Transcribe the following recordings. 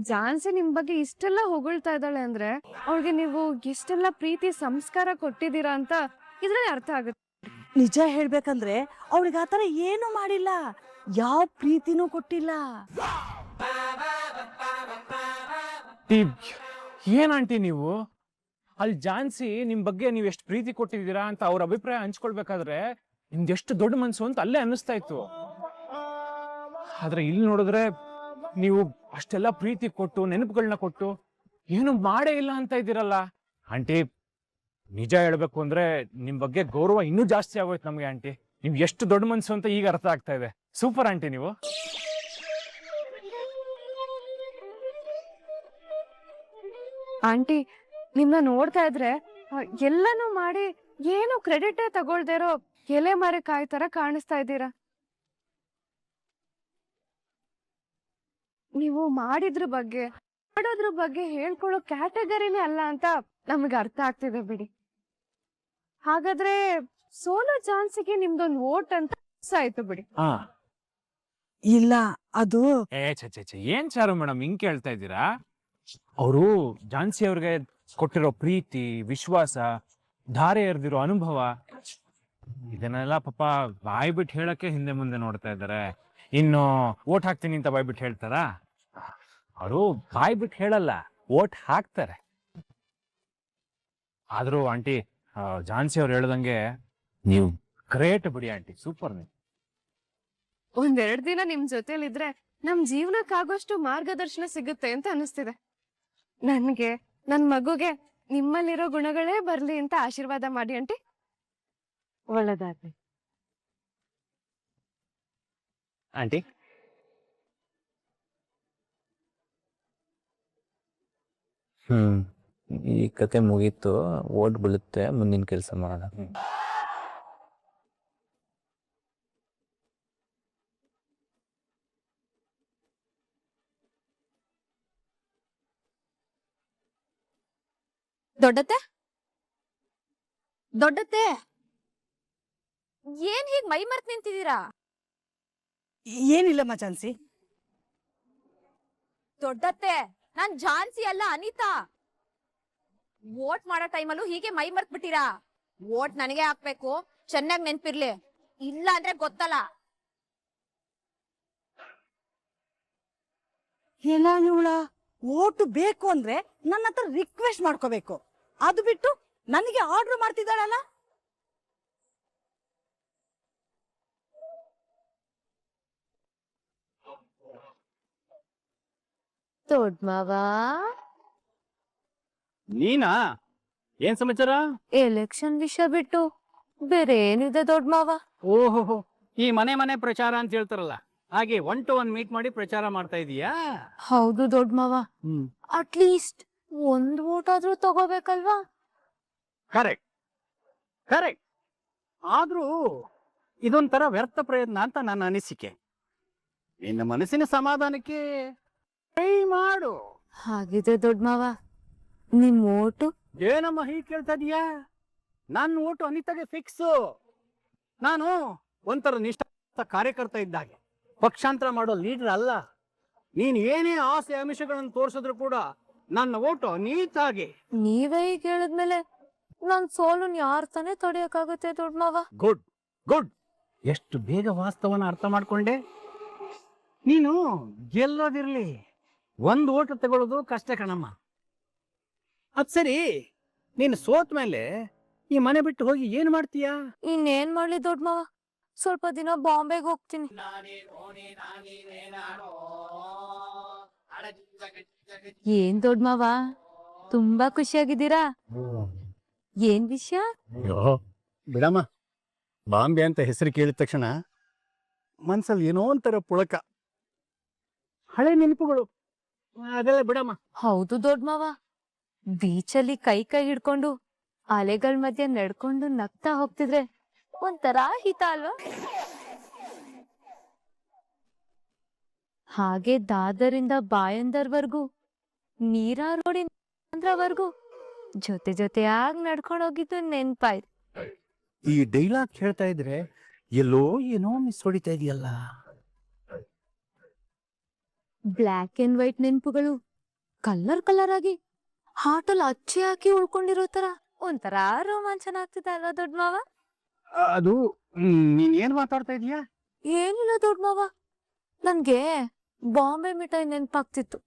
ಜಾನ್ಸಿ ನಿಮ್ ಬಗ್ಗೆ ಇಷ್ಟೆಲ್ಲ ಹೊಗಳ್ತಾ ಇದ್ದಾಳೆ ಅಂದ್ರೆ ಅವಳಿಗೆ ನೀವು ಎಷ್ಟೆಲ್ಲ ಪ್ರೀತಿ ಸಂಸ್ಕಾರ ಕೊಟ್ಟಿದ್ದೀರಾ ಅಂತ ಇದ್ರಲ್ಲಿ ಅರ್ಥ ಆಗುತ್ತೆ. ನಿಜ ಹೇಳ್ಬೇಕಂದ್ರೆ ಅವಳಿಗೆ ಆತರ ಏನು ಮಾಡಿಲ್ಲ, ಯಾವ ಪ್ರೀತಿನೂ ಕೊಟ್ಟಿಲ್ಲ. ಏನ್ ಆಂಟಿ ನೀವು ಅಲ್ಲಿ ಜಾನ್ಸಿ ನಿಮ್ ಬಗ್ಗೆ ನೀವ್ ಎಷ್ಟು ಪ್ರೀತಿ ಕೊಟ್ಟಿದ್ದೀರಾ ಅಂತ ಅವ್ರ ಅಭಿಪ್ರಾಯ ಹಂಚ್ಕೊಳ್ಬೇಕಾದ್ರೆ ನಿಮ್ದು ಎಷ್ಟು ದೊಡ್ಡ ಮನ್ಸು ಅಂತ ಅಲ್ಲೇ ಅನ್ನಿಸ್ತಾ ಇತ್ತು. ಆದ್ರೆ ಇಲ್ಲಿ ನೋಡಿದ್ರೆ ನೀವು ಅಷ್ಟೆಲ್ಲ ಪ್ರೀತಿ ಕೊಟ್ಟು ನೆನಪುಗಳನ್ನ ಕೊಟ್ಟು ಏನು ಮಾಡೇ ಇಲ್ಲ ಅಂತ ಇದ್ದೀರಲ್ಲ ಆಂಟಿ. ನಿಜ ಹೇಳ್ಬೇಕು ಅಂದ್ರೆ ನಿಮ್ ಬಗ್ಗೆ ಗೌರವ ಇನ್ನೂ ಜಾಸ್ತಿ ಆಗೋಯ್ತು ನಮ್ಗೆ ಆಂಟಿ. ನೀವ್ ಎಷ್ಟು ದೊಡ್ಡ ಮನ್ಸು ಅಂತ ಈಗ ಅರ್ಥ ಆಗ್ತಾ ಇದೆ. ಸೂಪರ್ ಆಂಟಿ ನೀವು. ಆಂಟಿ ನಿಮ್ನ ನೋಡ್ತಾ ಇದ್ರೆ ಎಲ್ಲಾನು ಮಾಡಿ ಏನು ಕ್ರೆಡಿಟ್ ತಗೊಳ್ದೇ ಇರೋ ಎಲೆ ಮರೆ ಕಾಯಿ ತರ ಕಾಣಿಸ್ತಾ ಇದ್ದೀರಾ. ನೀವು ಮಾಡಿದ್ರ ಬಗ್ಗೆ ಮಾಡೋದ್ರ ಬಗ್ಗೆ ಹೇಳ್ಕೊಳ್ಳೋ ಕ್ಯಾಟಗರಿನೇ ಅಲ್ಲ ಅಂತ ನಮಗೆ ಅರ್ಥ ಆಗ್ತಿದೆ ಬಿಡಿ. ಹಾಗಾದ್ರೆ ಸೋನು ಚಾನ್ಸಿಗೆ ನಿಮ್ದೊಂದು ವೋಟ್ ಅಂತ ಆಯ್ತು ಬಿಡಿ. ಇಲ್ಲ, ಅದು ಏನ್ ಚಾರು ಮೇಡಮ್ ಹಿಂಗ್ ಕೇಳ್ತಾ ಇದ್ದೀರಾ? ಅವರು ಜಾನ್ಸಿ ಅವ್ರಿಗೆ ಕೊಟ್ಟಿರೋ ಪ್ರೀತಿ, ವಿಶ್ವಾಸ, ಧಾರೆ ಎರೆದಿರೋ ಅನುಭವ ಇದನ್ನೆಲ್ಲ ಪಾಪ ಬಾಯ್ ಬಿಟ್ಟು ಹೇಳಕ್ಕೆ ಹಿಂದೆ ಮುಂದೆ ನೋಡ್ತಾ ಇದ್ದಾರೆ. ಇನ್ನು ಓಟ್ ಹಾಕ್ತೀನಿ ಅಂತ ಬಾಯ್ ಬಿಟ್ಟು ಹೇಳ್ತಾರಾ? ಅವರು ಬಾಯ್ ಬಿಟ್ಟು ಹೇಳಲ್ಲ, ಓಟ್ ಹಾಕ್ತಾರೆ. ಆದ್ರೂ ಆಂಟಿ ಜಾನ್ಸಿ ಅವ್ರು ಹೇಳ್ದಂಗೆ ನೀವು ಗ್ರೇಟ್ ಬಿಡಿ ಆಂಟಿ, ಸೂಪರ್. ನೀವು ಒಂದೆರಡು ದಿನ ನಿಮ್ ಜೊತೆಲಿದ್ರೆ ನಮ್ ಜೀವನಕ್ಕಾಗೋಷ್ಟು ಮಾರ್ಗದರ್ಶನ ಸಿಗುತ್ತೆ ಅಂತ ಅನಿಸ್ತಿದೆ. ನನ್ಗೆ ನನ್ ಮಗುಗೆ ನಿಮ್ಮಲ್ಲಿರೋ ಗುಣಗಳೇ ಬರ್ಲಿ ಅಂತ ಆಶೀರ್ವಾದ ಮಾಡಿ ಆಂಟಿ. ಒಳ್ಳೆದಾಗ್ಲಿ ಆಂಟಿ. ಈ ಕತೆ ಮುಗೀತು, ಓಟ್ ಬೀಳುತ್ತೆ, ಮುಂದಿನ ಕೆಲಸ ಮಾಡೋಣ. ದೊಡ್ಡತ್ತೆ ದೊಡ್ಡತ್ತೆ ಏನ್ ಹೀಗ್ ಮೈ ಮರ್ತ್ ನಿಂತಿದ್ದೀರಾ? ಏನಿಲ್ಲಮ್ಮ ಚಾನ್ಸಿ. ದೊಡ್ಡತ್ತೆ, ನಾನ್ ಝಾನ್ಸಿ ಅಲ್ಲ, ಅನಿತಾ. ವೋಟ್ ಮಾಡೋ ಟೈಮಲ್ಲೂ ಹೀಗೆ ಮೈ ಮರ್ತ್ ಬಿಟ್ಟಿರಾ? ವೋಟ್ ನನಗೆ ಹಾಕ್ಬೇಕು, ಚೆನ್ನಾಗ್ ನೆನ್ಪಿರ್ಲಿ, ಇಲ್ಲ ಅಂದ್ರೆ ಗೊತ್ತಲ್ಲ. ಎಲ್ಲ ಇವಳ ಓಟು ಬೇಕು ಅಂದ್ರೆ ನನ್ನ ಹತ್ರ ರಿಕ್ವೆಸ್ಟ್ ಮಾಡ್ಕೋಬೇಕು, ಅದು ಬಿಟ್ಟು ನನಗೆ ಆರ್ಡರ್ ಮಾಡ್ತಿದ್ದಾಳಲ್ಲ. ದೊಡ್ಡ ಮಾವ, ನೀನಾ? ಏನ್ ಸಮಾಚಾರ? ಎಲೆಕ್ಷನ್ ವಿಷಯ ಬಿಟ್ಟು ಬೇರೆ ಏನಿದೆ ದೊಡ್ಡ ಮಾವ? ಓಹೋ, ಈ ಮನೆ ಮನೆ ಪ್ರಚಾರ ಅಂತ ಹೇಳ್ತಾರಲ್ಲ, ಹಾಗೆ 1 to 1 ಮೀಟ್ ಮಾಡಿ ಪ್ರಚಾರ ಮಾಡ್ತಾ ಇದೀಯಾ? ಹೌದು ದೊಡ್ಡ ಮಾವ. ಅಟ್ಲೀಸ್ಟ್ ಒಂದ್ ವೋಟ್ ಆದ್ರೂ ತಗೋಬೇಕಲ್ವಾ? Correct correct. ಆದ್ರೂ ಇದೊಂಥರ ವ್ಯರ್ಥ ಪ್ರಯತ್ನ ಅಂತ ನನ್ನ ಅನಿಸಿಕೆ. ನಿನ್ನ ಮನಸ್ಸಿನ ಸಮಾಧಾನಕ್ಕೆ ಟ್ರೈ ಮಾಡು. ಹಾಗಿದೆ ದೊಡ್ಡ ಮಾವ, ನಿಮ್ ಓಟು? ಏನಮ್ಮ ಹೀಗೆ ಕೇಳ್ತಾ ಇದೀಯಾ? ನನ್ನ ಓಟು ಅನಿತಾಗೆ ಫಿಕ್ಸು. ನಾನು ಒಂಥರ ನಿಷ್ಠ ಕಾರ್ಯಕರ್ತ ಇದ್ದಾಗೆ, ಪಕ್ಷಾಂತರ ಮಾಡೋ ಲೀಡರ್ ಅಲ್ಲ. ನೀನ್ ಏನೇ ಆಸೆ ಆಮಿಷಗಳನ್ನು ತೋರಿಸಿದ್ರು ಕೂಡ ನನ್ನ ಓಟು ಅನಿತಾಗೆ. ನೀವೇ ಈಗ ಹೇಳಿದ್ಮೇಲೆ ನನ್ ಸೋಲನ್ ಯಾರ್ ತಾನೇ ತಡೆಯಕ್ಕಾಗುತ್ತೆ ದೊಡ್ಡ ಮಾವ? Good good. ಎಷ್ಟು ಬೇಗ ವಾಸ್ತವನ ಅರ್ಥ ಮಾಡ್ಕೊಂಡೆ. ನೀನು ಗೆಲ್ಲೋದಿರ್ಲಿ, ಒಂದು ಓಟು ತಗೊಳ್ಳೋದು ಕಷ್ಟ ಕಣಮ್ಮ. ಅದ್ ಸರಿ, ನೀನು ಸೋತ್ ಮೇಲೆ ಈ ಮನೆ ಬಿಟ್ಟು ಹೋಗಿ ಏನ್ ಮಾಡ್ತೀಯಾ? ಇನ್ನೇನ್ ಮಾಡ್ಲಿ ದೊಡ್ಡ ಮಾವ, ಸ್ವಲ್ಪ ದಿನ ಬಾಂಬೆಗೆ ಹೋಗ್ತೀನಿ. ಏನ್ ದೊಡ್ಡ ಮಾವ, ತುಂಬಾ ಖುಷಿಯಾಗಿದ್ದೀರಾ? ಏನ್ ವಿಷಯ? ಬಿಡಮ್ಮ, ಬಾಂಬೆ ಅಂತ ಹೆಸರು ಕೇಳಿದ ತಕ್ಷಣ ಮನ್ಸಲ್ಲಿ ಏನೋ ಒಂಥರ ಪುಳಕ, ಹಳೆ ನೆನಪುಗಳು, ಅದೆಲ್ಲ ಬಿಡಮ್ಮ. ಹೌದು ದೊಡ್ಡ ಮಾವ, ಬೀಚಲ್ಲಿ ಕೈ ಕೈ ಹಿಡ್ಕೊಂಡು ಅಲೆಗಳ ಮಧ್ಯೆ ನಡ್ಕೊಂಡು ನಗ್ತಾ ಹೋಗ್ತಿದ್ರೆ ಒಂಥರ ಹಿತ ಅಲ್ವಾ? ಹಾಗೆ ದಾದರಿಂದ ಬಾಯಂದರ್ವರ್ಗೂ, ನೀರಾ ರೋಡಿ ಅಂದ್ರವರ್ಗೂ ಜೊತೆ ಜೊತೆಯಾಗಿ ನಡ್ಕೊಂಡು ಹೋಗಿದ್ದು ನೆನ್ಪಾಯ್ತು. ಈ ಡೈಲಾಗ್ ಹೇಳ್ತಾ ಇದ್ರೆ ಎಲ್ಲೋ ಏನೋ ಮಿಸ್ ಹೊಡಿತಾ ಇದೆಯಲ್ಲ. ಬ್ಲ್ಯಾಕ್ ಅಂಡ್ ವೈಟ್ ನೆನ್ಪುಗಳು ಕಲರ್ ಕಲರ್ ಆಗಿ ಹಾಟಲ್ ಅಚ್ಚಿ ಹಾಕಿ ಉಳ್ಕೊಂಡಿರೋ ತರ ಒಂಥರ ರೋಮಾಂಚನ ಆಗ್ತಿದೆ ಅಲ್ವಾ ದೊಡ್ಡ ಮಾವ? ಅದು ನೀನ್ ಏನ್ ಮಾತಾಡ್ತಾ ಇದೀಯಾ? ಏನಿಲ್ಲ ದೊಡ್ಡ ಮಾವ, ನನ್ಗೆ ಬಾಂಬೆ ಮಿಠಾಯಿ ನೆನ್ಪಾಗ್ತಿತ್ತು.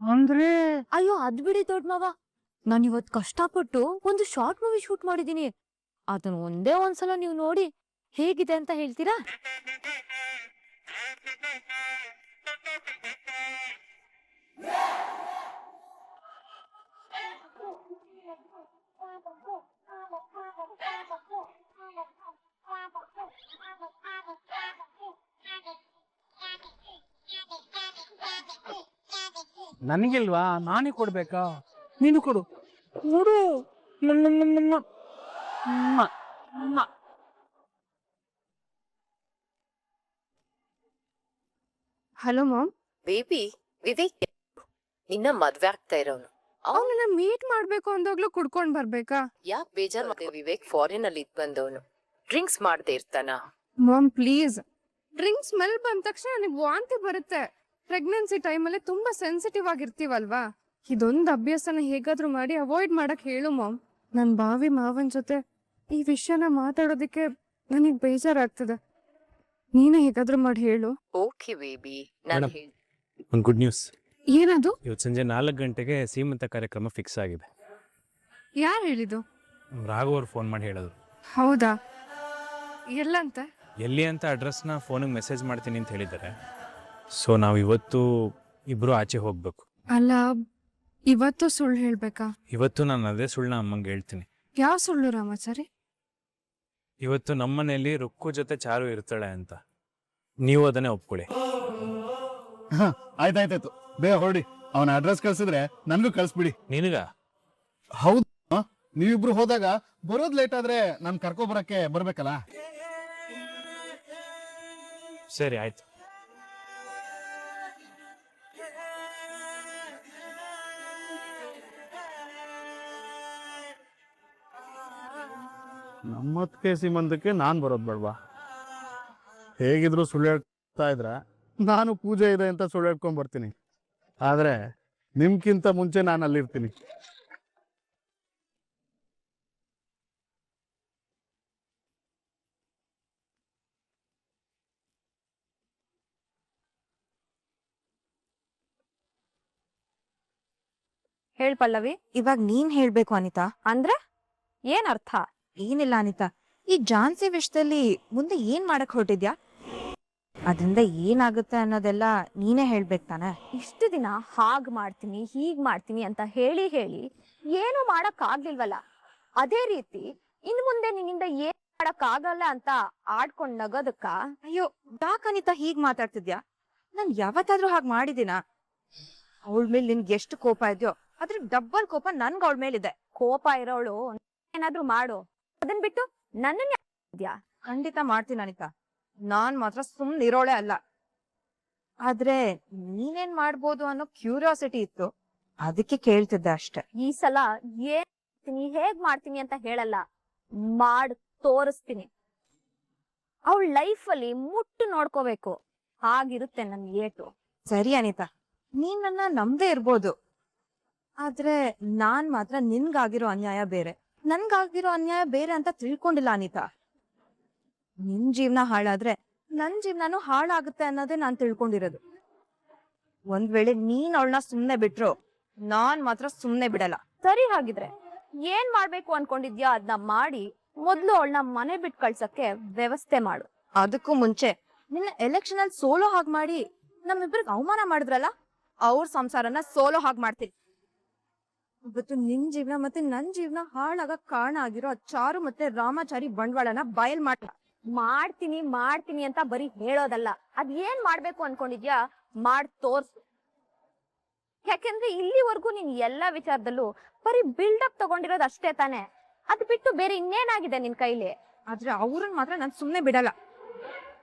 ಅಂದ್ರೆ ಅಯ್ಯೋ ಅದ್ ಬಿಡಿ ದೊಡ್ಡ ಮಾವ, ನಾನ್ ಇವತ್ ಕಷ್ಟಪಟ್ಟು ಒಂದು ಶಾರ್ಟ್ ಮೂವಿ ಶೂಟ್ ಮಾಡಿದೀನಿ. ಅದನ್ನ ಒಂದೇ ಒಂದ್ಸಲ ನೀವು ನೋಡಿ ಹೇಗಿದೆ ಅಂತ ಹೇಳ್ತೀರಾ? ನನಗಿಲ್ವಾ? ನಾನೇ ಕೊಡ್ಬೇಕಾ? ನೀನು ಕೊಡು ಕೊಡು. ಮ್, ಮ್, ಮ್, ಮ್, ಮ್, ಮ್. Hello ma'am. ಬೇಬಿ ವಿವೇಕ್ ನಿನ್ನ ಮದ್ವೆ ಆಗ್ತಾ ಇರೋನು. ಅವನನ್ನ ಮೀಟ್ ಮಾಡ್ಬೇಕು ಅಂದಾಗ್ಲೂ ಕುಡ್ಕೊಂಡ್ ಬರ್ಬೇಕಾ? ಯಾಕೆ ಬೇಜಾರ್ ಮಾಡ್ದೆ? ವಿವೇಕ್ ಫಾರಿನ್ ಅಲ್ಲಿ ಇದ್ ಬಂದವನು, ಡ್ರಿಂಕ್ಸ್ ಮಾಡದೆ ಇರ್ತಾನ? ಮಾಮ್ ಪ್ಲೀಸ್, ಡ್ರಿಂಕ್ ಸ್ಮೆಲ್ ಬಂದ ತಕ್ಷಣ ನನಗೆ ವಾಂತಿ ಬರುತ್ತೆ. ಪ್ರೆಗ್ನೆನ್ಸಿ ಟೈಮಲ್ಲಿ ತುಂಬಾ ಸೆನ್ಸಿಟಿವ್ ಆಗಿರ್ತೀವಲ್ವಾ, ಇದೊಂದು ಅಭ್ಯಾಸನ ಹೇಗಾದ್ರೂ ಮಾಡಿ ಅವಾಯ್ಡ್ ಮಾಡಕ್ ಹೇಳು ಮಾಮ್. ನನ್ ಭಾವಿ ಮಾವನ್ ಜೊತೆ ಈ ವಿಷಯನ ಮಾತಾಡೋದಿಕ್ಕೆ ನನಗ್ ಬೇಜಾರಾಗ್ತದೆ. ನೀನೇ ಹೇಗಾದ್ರೂ ಮಾಡಿ ಹೇಳು. ಓಕೆ ಬೇಬಿ, ನಾನು ಮೇಡಮ್, ಒಂದು ಗುಡ್ ನ್ಯೂಸ್. ಏನದು? ಇವತ್ತು ಸಂಜೆ 4 ಗಂಟೆಗೆ ಸೀಮಂತ ಕಾರ್ಯಕ್ರಮ ಫಿಕ್ಸ್ ಆಗಿದೆ. ಯಾರು ಹೇಳಿದ್ದು? ರಾಘವ್ ಅವ್ರು ಫೋನ್ ಮಾಡಿ ಹೇಳೋದು. ಹೌದಾ? ಎಲ್ಲಂತೆ? ಎಲ್ಲಿ ಅಂತ ಅಡ್ರೆಸ್ನ ಫೋನಿಗೆ ಮೆಸೇಜ್ ಮಾಡ್ತೀನಿ ಅಂತ ಹೇಳಿದ್ದಾರೆ. ಸೊ ನಾವು ಇವತ್ತು ಇಬ್ರು ಆಚೆ ಹೋಗ್ಬೇಕು. ಅಲ್ಲ, ಇವತ್ತು ಸುಳ್ಳು ಹೇಳ್ಬೇಕಾ? ಇವತ್ತು ನಾನು ಅದೇ ಸುಳ್ಳನ್ನ ಅಮ್ಮಂಗೆ ಹೇಳ್ತೀನಿ. ಯಾವ ಸುಳ್ಳು ರಾಮಾಚಾರಿ? ಇವತ್ತು ನಮ್ಮನೇಲಿ ರುಕ್ಕು ಜೊತೆ ಚಾರು ಇರ್ತಾಳೆ ಅಂತ. ನೀವು ಅದನ್ನೇ ಒಪ್ಕೊಳ್ಳಿ. ಆಯ್ತಾಯ್ತಾಯ್ತು, ಬೇಗ ಹೊರಡಿ. ಅವನ ಅಡ್ರೆಸ್ ಕಳ್ಸಿದ್ರೆ ನನ್ಗೂ ಕಳ್ಸ್ಬಿಡಿ. ನಿನಗ? ಹೌದು, ನೀವಿಬ್ರು ಹೋದಾಗ ಬರೋದ್ ಲೇಟ್ ಆದ್ರೆ ನಾನ್ ಕರ್ಕೊಬರಕ್ಕೆ ಬರ್ಬೇಕಲ್ಲ. ಸರಿ ಆಯ್ತು. ನಮ್ಮತ್ಕೆ ಸೀಮಂತಕ್ಕೆ ನಾನ್ ಬರೋದ್ ಬೇಡ್ವಾ? ಹೇಗಿದ್ರು ಸುಳ್ಳು ಹೇಳ್ತಾ ಇದ್ರ ನಾನು ಪೂಜೆ ಇದೆ ಅಂತ ಸುಳ್ಳು ಹೇಳ್ಕೊಂಡ್ ಬರ್ತೀನಿ. ಆದ್ರೆ ನಿಮ್ಗಿಂತ ಮುಂಚೆ ನಾನು ಅಲ್ಲಿರ್ತೀನಿ. ಹೇಳ್ ಪಲ್ಲವಿ. ಇವಾಗ ನೀನ್ ಹೇಳ್ಬೇಕು ಅನಿತಾ. ಅಂದ್ರೆ ಏನ್ ಅರ್ಥ? ಏನಿಲ್ಲ ಅನಿತಾ, ಈ ಝಾನ್ಸಿ ವಿಷಯದಲ್ಲಿ ಮುಂದೆ ಏನ್ ಮಾಡಕ್ ಹೊರಟಿದ್ಯಾ? ಅದ್ರಿಂದ ಏನಾಗುತ್ತೆ ಅನ್ನೋದೆಲ್ಲ ನೀನೇ ಹೇಳ್ಬೇಕು ತಾನೆ. ಇಷ್ಟು ದಿನ ಹಾಗ್ ಮಾಡ್ತೀನಿ ಹೀಗ್ ಮಾಡ್ತೀನಿ ಅಂತ ಹೇಳಿ ಹೇಳಿ ಏನು ಮಾಡಕ್ ಆಗ್ಲಿಲ್ವಲ್ಲ, ಅದೇ ರೀತಿ ಇನ್ ಮುಂದೆ ನಿನ್ನಿಂದ ಏನ್ ಮಾಡಕ್ ಆಗಲ್ಲ ಅಂತ ಆಡ್ಕೊಂಡ್ ನಗೋದಕ್ಕ? ಅಯ್ಯೋ, ಯಾಕ್ ಅನಿತಾ ಹೀಗ್ ಮಾತಾಡ್ತಿದ್ಯಾ? ನಾನ್ ಯಾವತ್ತಾದ್ರೂ ಹಾಗ್ ಮಾಡಿದೀನಾ? ಅವಳ ಮೇಲೆ ನಿನ್ಗೆ ಎಷ್ಟು ಕೋಪ ಇದೆಯೋ ಅದ್ರ ಡಬ್ಬಲ್ ಕೋಪ ನನ್ಗ ಅವಳ ಮೇಲಿದೆ. ಕೋಪ ಇರೋಳು ಏನಾದ್ರೂ ಮಾಡು, ಅದನ್ ಬಿಟ್ಟು ನನ್ನನ್ನ ಇದ್ಯಾ? ಖಂಡಿತ ಮಾಡ್ತೀನಿ ಅನಿತಾ, ನಾನ್ ಮಾತ್ರ ಸುಮ್ನೆ ಇರೋಳೆ ಅಲ್ಲ. ಆದ್ರೆ ನೀನೇನ್ ಮಾಡ್ಬೋದು ಅನ್ನೋ ಕ್ಯೂರಿಯಾಸಿಟಿ ಇತ್ತು, ಅದಕ್ಕೆ ಕೇಳ್ತಿದ್ದೆ ಅಷ್ಟೆ. ಈ ಸಲ ಏನ್ ಮಾಡ್ತೀನಿ ಹೇಗ್ ಮಾಡ್ತೀನಿ ಅಂತ ಹೇಳಲ್ಲ, ಮಾಡ್ ತೋರಿಸ್ತೀನಿ. ಅವಳ ಲೈಫ್ ಅಲ್ಲಿ ಮುಟ್ಟು ನೋಡ್ಕೋಬೇಕು, ಹಾಗಿರುತ್ತೆ ನನ್ ಏಟು. ಸರಿ ಅನಿತಾ, ನೀನ್ ನನ್ನ ನಂಬದೇ ಇರ್ಬೋದು, ಆದ್ರೆ ನಾನ್ ಮಾತ್ರ ನಿನ್ಗಾಗಿರೋ ಅನ್ಯಾಯ ಬೇರೆ, ನನ್ಗಾಗಿರೋ ಅನ್ಯಾಯ ಬೇರೆ ಅಂತ ತಿಳ್ಕೊಂಡಿಲ್ಲ ಅನಿತಾ. ನಿನ್ ಜೀವನ ಹಾಳಾದ್ರೆ ನನ್ ಜೀವನನೂ ಹಾಳಾಗುತ್ತೆ ಅನ್ನೋದೇ ನಾನ್ ತಿಳ್ಕೊಂಡಿರೋದು. ಒಂದ್ ವೇಳೆ ನೀನ್ ಅವಳನ್ನ ಸುಮ್ನೆ ಬಿಟ್ರು ನಾನ್ ಮಾತ್ರ ಸುಮ್ನೆ ಬಿಡಲ್ಲ. ಸರಿ, ಹಾಗಿದ್ರೆ ಏನ್ ಮಾಡ್ಬೇಕು ಅನ್ಕೊಂಡಿದ್ಯಾ ಅದನ್ನ ಮಾಡಿ ಮೊದ್ಲು ಅವಳನ್ನ ಮನೆ ಬಿಟ್ಟು ಕಳ್ಸಕ್ಕೆ ವ್ಯವಸ್ಥೆ ಮಾಡು. ಅದಕ್ಕೂ ಮುಂಚೆ ನಿನ್ನ ಎಲೆಕ್ಷನ್ ಅಲ್ಲಿ ಸೋಲೋ ಹಾಗೆ ಮಾಡಿ ನಮ್ಮಿಬ್ರಿಗೆ ಅವಮಾನ ಮಾಡಿದ್ರಲ್ಲ, ಅವ್ರ ಸಂಸಾರನ ಸೋಲೋ ಹಾಗೆ ಮಾಡ್ತೀನಿ. ಇವತ್ತು ನಿನ್ ಜೀವನ ಮತ್ತೆ ನನ್ ಜೀವನ ಹಾಳಾಗಕ್ ಕಾರಣ ಆಗಿರೋ ಚಾರು ಮತ್ತೆ ರಾಮಾಚಾರಿ ಬಂಡವಾಳನ ಬಯಲ್ ಮಾಡ್ತೀನಿ ಮಾಡ್ತೀನಿ ಅಂತ ಬರೀ ಹೇಳೋದಲ್ಲ, ಅದ್ ಏನ್ ಮಾಡ್ಬೇಕು ಅನ್ಕೊಂಡಿದ್ಯಾ ಮಾಡ್ ತೋರ್ಸು. ಯಾಕೆಂದ್ರೆ ಇಲ್ಲಿವರೆಗೂ ನೀನ್ ಎಲ್ಲಾ ವಿಚಾರದಲ್ಲೂ ಬರೀ ಬಿಲ್ಡಪ್ ತಗೊಂಡಿರೋದು ಅಷ್ಟೇ ತಾನೆ, ಅದ್ ಬಿಟ್ಟು ಬೇರೆ ಇನ್ನೇನಾಗಿದೆ ನಿನ್ ಕೈಲಿ? ಆದ್ರೆ ಅವ್ರನ್ನ ಮಾತ್ರ ನಾನ್ ಸುಮ್ನೆ ಬಿಡಲ್ಲ.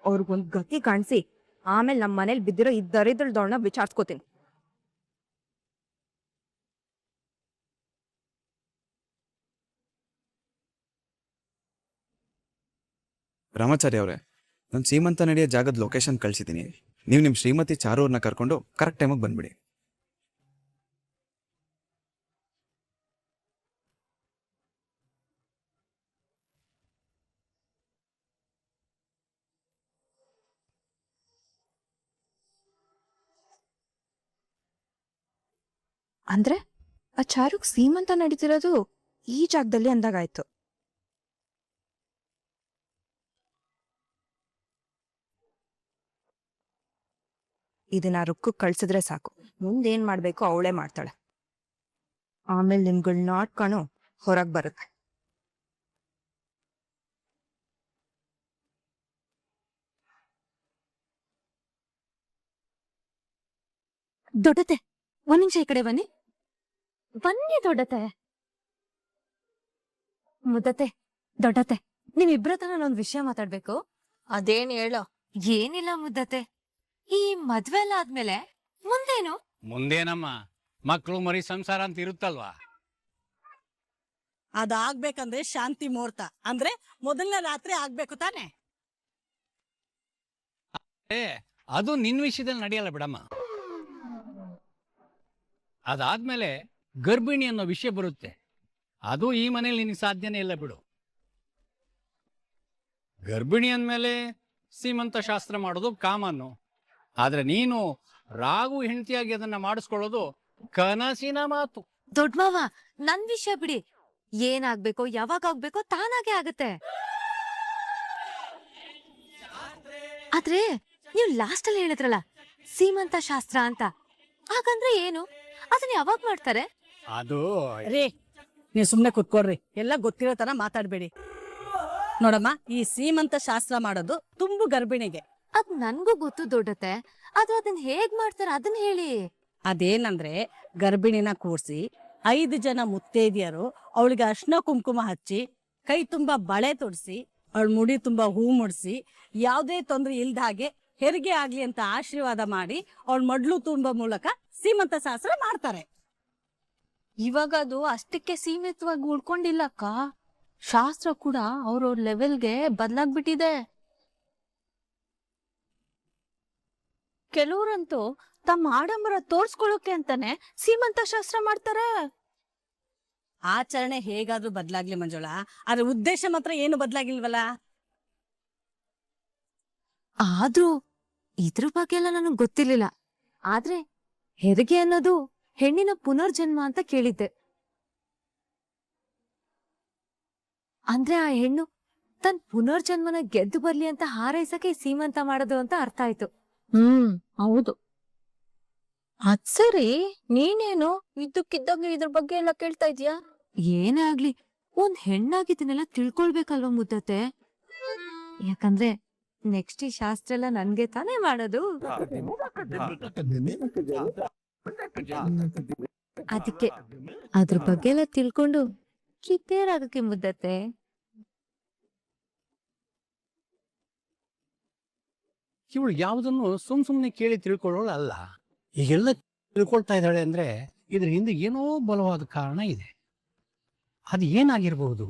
ಅವ್ರಿಗೊಂದ್ ಗತಿ ಕಾಣಿಸಿ ಆಮೇಲೆ ನಮ್ ಮನೇಲಿ ಬಿದ್ದಿರೋ ಈ ದರಿದ್ರದವ್ಳನ್ನ ವಿಚಾರಿಸ್ಕೋತೀನಿ. ರಾಮಾಚಾರಿ ಅವರೇ, ನಾನು ಸೀಮಂತ ನಡೆಯೋ ಜಾಗದ ಲೊಕೇಶನ್ ಕಳಿಸಿದ್ದೀನಿ. ನೀವು ನಿಮ್ಮ ಶ್ರೀಮತಿ ಚಾರು ಅವ್ರನ್ನ ಕರ್ಕೊಂಡು ಕರೆಕ್ಟ್ ಟೈಮಿಗೆ ಬಂದ್ಬಿಡಿ. ಅಂದ್ರೆ ಆ ಚಾರುಗ್ ಸೀಮಂತ ನಡೀತಿರೋದು ಈ ಜಾಗದಲ್ಲಿ ಅಂದಾಗಾಯ್ತು. ಇದನ್ನ ರುಕ್ಕು ಕಳ್ಸಿದ್ರೆ ಸಾಕು, ಮುಂದೇನ್ ಮಾಡ್ಬೇಕು ಅವಳೇ ಮಾಡ್ತಾಳೆ. ಆಮೇಲೆ ನಿಮ್ಗಳ ನಾಟ್ಕಣು ಹೊರಗ್ ಬರುತ್ತೆ. ದೊಡ್ಡತೆ, ಒಂದ್ ನಿಮಿಷ ಈ ಕಡೆ ಬನ್ನಿ. ಬನ್ನಿ ದೊಡ್ಡತೆ. ಮುದ್ದತೆ, ದೊಡ್ಡತೆ, ನಿಮ್ಮಿಬ್ರ ಹತ್ರ ನಾನೊಂದ್ ವಿಷಯ ಮಾತಾಡ್ಬೇಕು. ಅದೇನ್ ಹೇಳೋ? ಏನಿಲ್ಲ ಮುದ್ದತೆ, ಈ ಮದ್ವೆ ಎಲ್ಲ ಆದ್ಮೇಲೆ ಮುಂದೇನು? ಮುಂದೇನಮ್ಮ, ಮಕ್ಕಳು ಮರಿ ಸಂಸಾರ ಅಂತ ಇರುತ್ತಲ್ವಾ. ಅದಾಗ್ಬೇಕಂದ್ರೆ ಶಾಂತಿ ಮುಹೂರ್ತ ಅಂದ್ರೆ ಮೊದಲನೇ ರಾತ್ರಿ ಆಗ್ಬೇಕು ತಾನೆ. ಅದು ನಿನ್ ವಿಷಯದಲ್ಲಿ ನಡೆಯಲ್ಲ ಬಿಡಮ್ಮ. ಅದಾದ್ಮೇಲೆ ಗರ್ಭಿಣಿ ಅನ್ನೋ ವಿಷಯ ಬರುತ್ತೆ. ಅದು ಈ ಮನೇಲಿ ನಿನಗೆ ಸಾಧ್ಯನೇ ಇಲ್ಲ ಬಿಡು. ಗರ್ಭಿಣಿ ಅಂದ್ಮೇಲೆ ಸೀಮಂತ ಶಾಸ್ತ್ರ ಮಾಡೋದು ಕಾಮನ್ನು. ಆದ್ರೆ ನೀನು ರಾಗು ಹೆಂಡತಿಯಾಗಿ ಅದನ್ನ ಮಾಡಿಸ್ಕೊಳ್ಳೋದು ಕನಸಿನ ಮಾತು. ದೊಡ್ಡಮಾವ, ನನ್ ವಿಷಯ ಬಿಡಿ. ಏನಾಗ್ಬೇಕೋ ಯಾವಾಗ ಆಗ್ಬೇಕೋ ತಾನಾಗೆ ಆಗತ್ತೆ. ಆದ್ರೆ ನೀವು ಲಾಸ್ಟ್ ಅಲ್ಲಿ ಹೇಳಿದ್ರಲ್ಲ ಸೀಮಂತ ಶಾಸ್ತ್ರ ಅಂತ, ಹಾಗಂದ್ರೆ ಏನು? ಅದನ್ನ ಯಾವಾಗ ಮಾಡ್ತಾರೆ? ಅದು ರೀ, ನೀವು ಸುಮ್ನೆ ಕುತ್ಕೊಡ್ರಿ, ಎಲ್ಲ ಗೊತ್ತಿರೋ ತರ ಮಾತಾಡ್ಬೇಡಿ. ನೋಡಮ್ಮ, ಈ ಸೀಮಂತ ಶಾಸ್ತ್ರ ಮಾಡೋದು ತುಂಬು ಗರ್ಭಿಣಿಗೆ. ಅದ್ ನನ್ಗೂ ಗೊತ್ತು ದೊಡ್ಡತೆ, ಆದ್ರೆ ಅದನ್ನ ಹೇಗ್ ಮಾಡ್ತಾರ ಅದನ್ನ ಹೇಳಿ. ಅದೇನಂದ್ರೆ ಗರ್ಭಿಣಿನ ಕೂರ್ಸಿ 5 ಜನ ಮುತ್ತೈದೆಯರು ಅವಳಿಗೆ ಅರ್ಶಿನ ಕುಂಕುಮ ಹಚ್ಚಿ, ಕೈ ತುಂಬಾ ಬಳೆ ತೊಡಿಸಿ, ಅವಳ ಮುಡಿ ತುಂಬಾ ಹೂ ಮುಡಿಸಿ, ಯಾವುದೇ ತೊಂದ್ರೆ ಇಲ್ದ ಹಾಗೆ ಹೆರಿಗೆ ಆಗ್ಲಿ ಅಂತ ಆಶೀರ್ವಾದ ಮಾಡಿ ಅವಳ ಮಡ್ಲು ತುಂಬಾ ಮೂಲಕ ಸೀಮಂತ ಶಾಸ್ತ್ರ ಮಾಡ್ತಾರೆ. ಇವಾಗ ಅದು ಅಷ್ಟಕ್ಕೆ ಸೀಮಿತವಾಗಿ ಉಳ್ಕೊಂಡಿಲ್ಲಕ್ಕ. ಶಾಸ್ತ್ರ ಕೂಡ ಅವ್ರವ್ರ ಲೆವೆಲ್ಗೆ ಬದಲಾಗ್ಬಿಟ್ಟಿದೆ. ಕೆಲವ್ರಂತೂ ತಮ್ಮ ಆಡಂಬರ ತೋರ್ಸ್ಕೊಳ್ಳೋಕೆ ಅಂತಾನೆ ಸೀಮಂತ ಶಾಸ್ತ್ರ ಮಾಡ್ತಾರೆ. ಆಚರಣೆ ಹೇಗಾದ್ರೂ ಬದಲಾಗ್ಲಿ ಮಂಜುಳಾ, ಆದ್ರೆ ಉದ್ದೇಶ ಮಾತ್ರ ಏನು ಬದಲಾಗಿಲ್ವಲ್ಲ. ಆದ್ರೂ ಇದ್ರ ಬಗ್ಗೆ ಎಲ್ಲ ನನಗ್ ಗೊತ್ತಿರ್ಲಿಲ್ಲ. ಆದ್ರೆ ಹೆರಿಗೆ ಅನ್ನೋದು ಹೆಣ್ಣಿನ ಪುನರ್ಜನ್ಮ ಅಂತ ಕೇಳಿದ್ದೆ. ಅಂದ್ರೆ ಆ ಹೆಣ್ಣು ತನ್ ಪುನರ್ಜನ್ಮನ ಗೆದ್ದು ಬರ್ಲಿ ಅಂತ ಹಾರೈಸಕ್ಕೆ ಸೀಮಂತ ಮಾಡೋದು ಅಂತ ಅರ್ಥ ಆಯ್ತು. ಹೌದು. ಅದ್ ಸರಿ, ನೀನೇನು ಇದ್ದಕ್ಕಿದ್ದಂಗೆ ಇದ್ರ ಬಗ್ಗೆ ಎಲ್ಲ ಕೇಳ್ತಾ ಇದೀಯಾ? ಏನೇ ಆಗ್ಲಿ ಒಂದ್ ಹೆಣ್ಣಾಗಿದ್ದನ್ನೆಲ್ಲ ತಿಳ್ಕೊಳ್ಬೇಕಲ್ವ ಮುದ್ದತೆ. ಯಾಕಂದ್ರೆ ನೆಕ್ಸ್ಟ್ ಈ ಶಾಸ್ತ್ರ ಎಲ್ಲ ನನ್ಗೆ ತಾನೇ ಮಾಡೋದು. ಅದಕ್ಕೆ ಅದ್ರ ಬಗ್ಗೆ ಎಲ್ಲ ತಿಳ್ಕೊಂಡು ಪ್ರಿಪೇರ್ ಆಗಕ್ಕೆ ಮುದ್ದತೆ. ಇವಳು ಯಾವುದನ್ನು ಸುಮ್ನೆ ಕೇಳಿ ತಿಳ್ಕೊಳ್ಳೋಳು ಅಲ್ಲ. ಈಗೆಲ್ಲ ತಿಳ್ಕೊಳ್ತಾ ಇದ್ದಾಳೆ ಅಂದ್ರೆ ಇದ್ರ ಹಿಂದೆ ಏನೋ ಬಲವಾದ ಕಾರಣ ಇದೆ. ಅದು ಏನಾಗಿರ್ಬಹುದು?